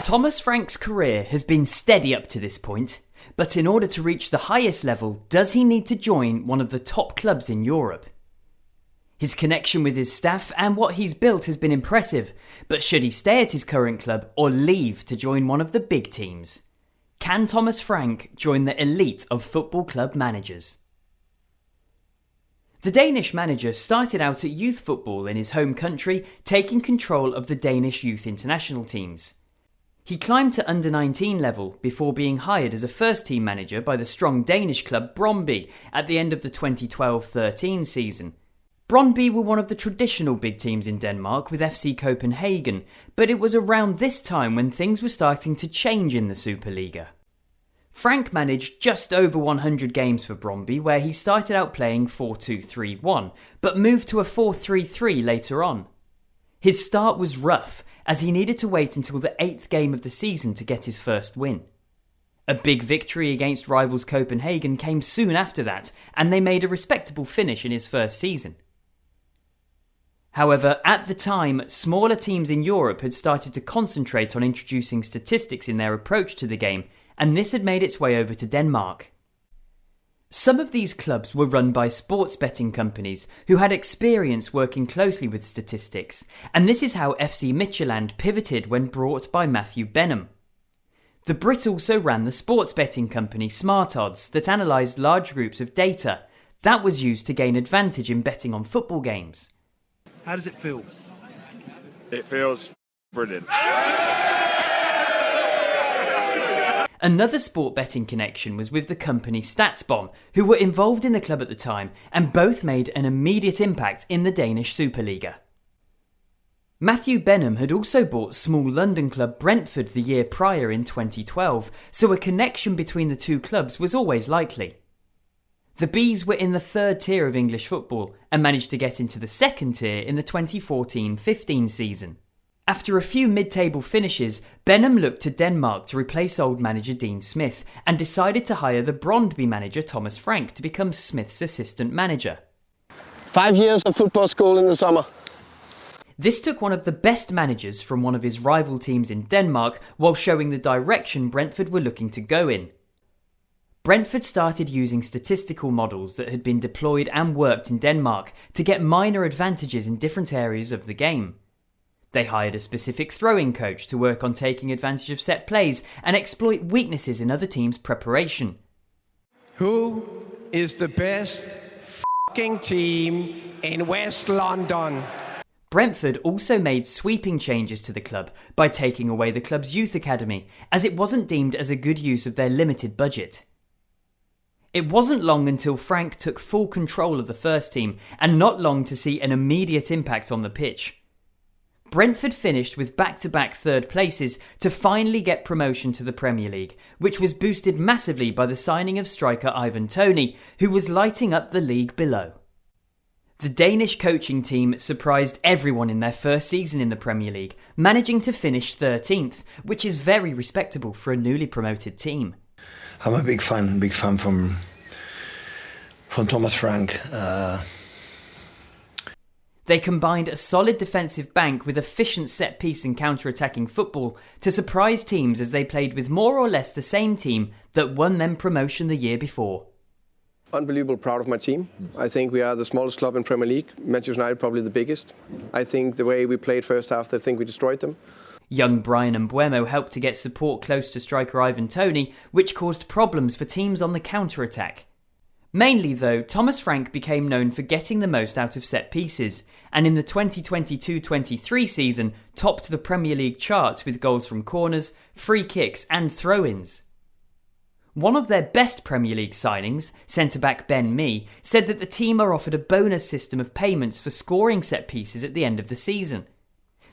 Thomas Frank's career has been steady up to this point, but in order to reach the highest level, does he need to join one of the top clubs in Europe? His connection with his staff and what he's built has been impressive, but should he stay at his current club or leave to join one of the big teams? Can Thomas Frank join the elite of football club managers? The Danish manager started out at youth football in his home country, taking control of the Danish youth international teams. He climbed to under-19 level before being hired as a first-team manager by the strong Danish club Brøndby at the end of the 2012-13 season. Brøndby were one of the traditional big teams in Denmark with FC Copenhagen, but it was around this time when things were starting to change in the Superliga. Frank managed just over 100 games for Brøndby, where he started out playing 4-2-3-1, but moved to a 4-3-3 later on. His start was rough, as he needed to wait until the 8th game of the season to get his first win. A big victory against rivals Copenhagen came soon after that, and they made a respectable finish in his first season. However, at the time, smaller teams in Europe had started to concentrate on introducing statistics in their approach to the game, and this had made its way over to Denmark. Some of these clubs were run by sports betting companies who had experience working closely with statistics, and this is how FC Midtjylland pivoted when brought by Matthew Benham. The Brit also ran the sports betting company Smart Odds that analysed large groups of data that was used to gain advantage in betting on football games. How does it feel? It feels brilliant. Another sport betting connection was with the company StatsBomb, who were involved in the club at the time, and both made an immediate impact in the Danish Superliga. Matthew Benham had also bought small London club Brentford the year prior in 2012, so a connection between the two clubs was always likely. The Bees were in the third tier of English football and managed to get into the second tier in the 2014-15 season. After a few mid-table finishes, Benham looked to Denmark to replace old manager Dean Smith and decided to hire the Brøndby manager Thomas Frank to become Smith's assistant manager. 5 years of football school in the summer. This took one of the best managers from one of his rival teams in Denmark while showing the direction Brentford were looking to go in. Brentford started using statistical models that had been deployed and worked in Denmark to get minor advantages in different areas of the game. They hired a specific throwing coach to work on taking advantage of set plays and exploit weaknesses in other teams' preparation. Who is the best f***ing team in West London? Brentford also made sweeping changes to the club by taking away the club's youth academy, as it wasn't deemed as a good use of their limited budget. It wasn't long until Frank took full control of the first team, and not long to see an immediate impact on the pitch. Brentford finished with back-to-back third places to finally get promotion to the Premier League, which was boosted massively by the signing of striker Ivan Toney, who was lighting up the league below. The Danish coaching team surprised everyone in their first season in the Premier League, managing to finish 13th, which is very respectable for a newly promoted team. I'm a big fan from Thomas Frank. They combined a solid defensive bank with efficient set-piece and counter-attacking football to surprise teams as they played with more or less the same team that won them promotion the year before. Unbelievable proud of my team. I think we are the smallest club in Premier League. Manchester United probably the biggest. I think the way we played first half, I think we destroyed them. Young Brian Mbeumo helped to get support close to striker Ivan Toney, which caused problems for teams on the counter-attack. Mainly, though, Thomas Frank became known for getting the most out of set pieces, and in the 2022-23 season topped the Premier League charts with goals from corners, free kicks and throw-ins. One of their best Premier League signings, centre-back Ben Mee, said that the team are offered a bonus system of payments for scoring set pieces at the end of the season.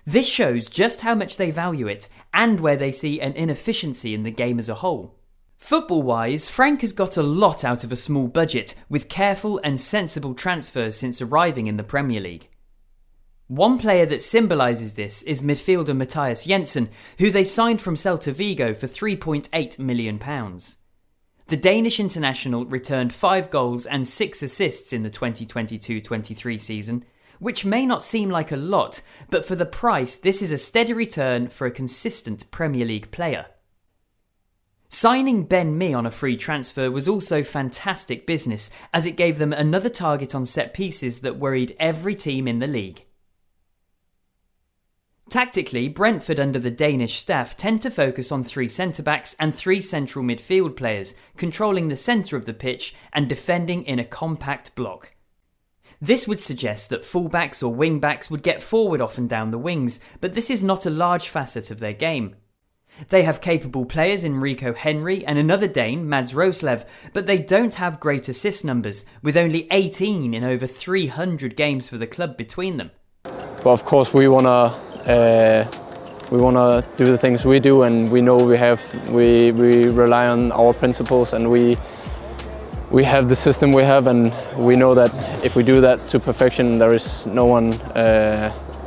This shows just how much they value it and where they see an inefficiency in the game as a whole. Football-wise, Frank has got a lot out of a small budget, with careful and sensible transfers since arriving in the Premier League. One player that symbolises this is midfielder Matthias Jensen, who they signed from Celta Vigo for £3.8 million. The Danish international returned 5 goals and 6 assists in the 2022-23 season, which may not seem like a lot, but for the price, this is a steady return for a consistent Premier League player. Signing Ben Mee on a free transfer was also fantastic business, as it gave them another target on set pieces that worried every team in the league. Tactically, Brentford under the Danish staff tend to focus on 3 centre-backs and 3 central midfield players, controlling the centre of the pitch and defending in a compact block. This would suggest that fullbacks or wing-backs would get forward often down the wings, but this is not a large facet of their game. They have capable players in Rico Henry and another Dane, Mads Roslev, but they don't have great assist numbers, with only 18 in over 300 games for the club between them. But of course we wanna do the things we do, and we know we rely on our principles, and we have the system we have, and we know that if we do that to perfection, there is no one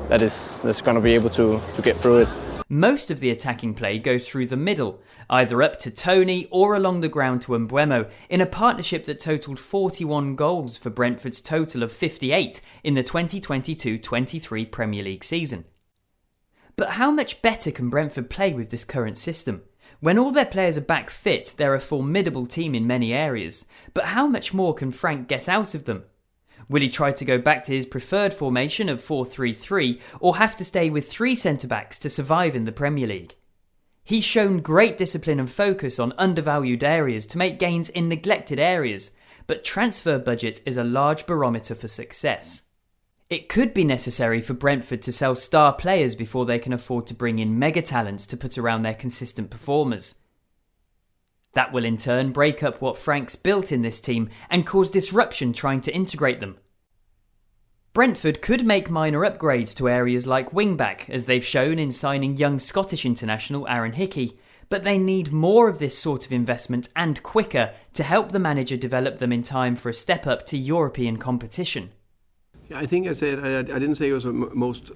that's going to be able to get through it. Most of the attacking play goes through the middle, either up to Tony or along the ground to Mbeumo, in a partnership that totaled 41 goals for Brentford's total of 58 in the 2022-23 Premier League season. But how much better can Brentford play with this current system? When all their players are back fit, they're a formidable team in many areas, but how much more can Frank get out of them? Will he try to go back to his preferred formation of 4-3-3 or have to stay with 3 centre-backs to survive in the Premier League? He's shown great discipline and focus on undervalued areas to make gains in neglected areas, but transfer budget is a large barometer for success. It could be necessary for Brentford to sell star players before they can afford to bring in mega talents to put around their consistent performers. That will in turn break up what Frank's built in this team and cause disruption trying to integrate them. Brentford could make minor upgrades to areas like wing-back, as they've shown in signing young Scottish international Aaron Hickey, but they need more of this sort of investment and quicker to help the manager develop them in time for a step up to European competition. I think I said, I didn't say it was the most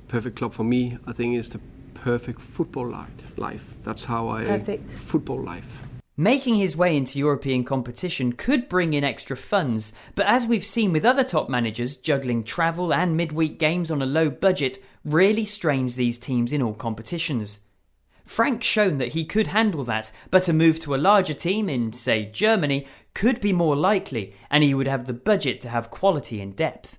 perfect club for me. I think it's the perfect football life. That's how I... Perfect. Football life. Making his way into European competition could bring in extra funds, but as we've seen with other top managers, juggling travel and midweek games on a low budget really strains these teams in all competitions. Frank's shown that he could handle that, but a move to a larger team in, say, Germany could be more likely, and he would have the budget to have quality and depth.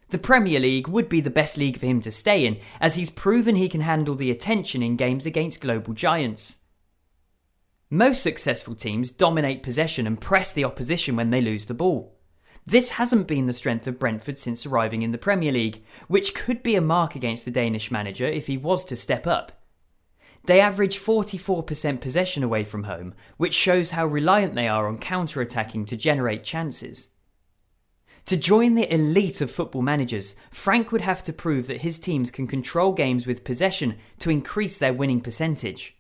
The Premier League would be the best league for him to stay in, as he's proven he can handle the attention in games against global giants. Most successful teams dominate possession and press the opposition when they lose the ball. This hasn't been the strength of Brentford since arriving in the Premier League, which could be a mark against the Danish manager if he was to step up. They average 44% possession away from home, which shows how reliant they are on counter-attacking to generate chances. To join the elite of football managers, Frank would have to prove that his teams can control games with possession to increase their winning percentage.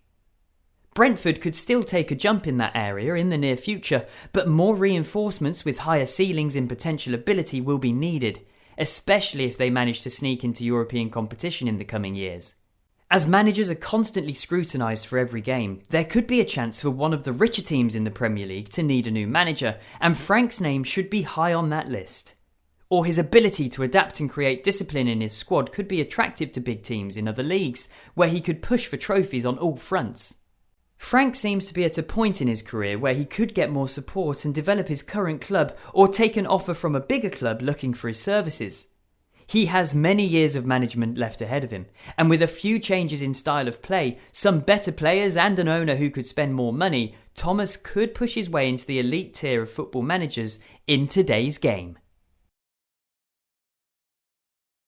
Brentford could still take a jump in that area in the near future, but more reinforcements with higher ceilings in potential ability will be needed, especially if they manage to sneak into European competition in the coming years. As managers are constantly scrutinised for every game, there could be a chance for one of the richer teams in the Premier League to need a new manager, and Frank's name should be high on that list. Or his ability to adapt and create discipline in his squad could be attractive to big teams in other leagues, where he could push for trophies on all fronts. Frank seems to be at a point in his career where he could get more support and develop his current club, or take an offer from a bigger club looking for his services. He has many years of management left ahead of him, and with a few changes in style of play, some better players and an owner who could spend more money, Thomas could push his way into the elite tier of football managers in today's game.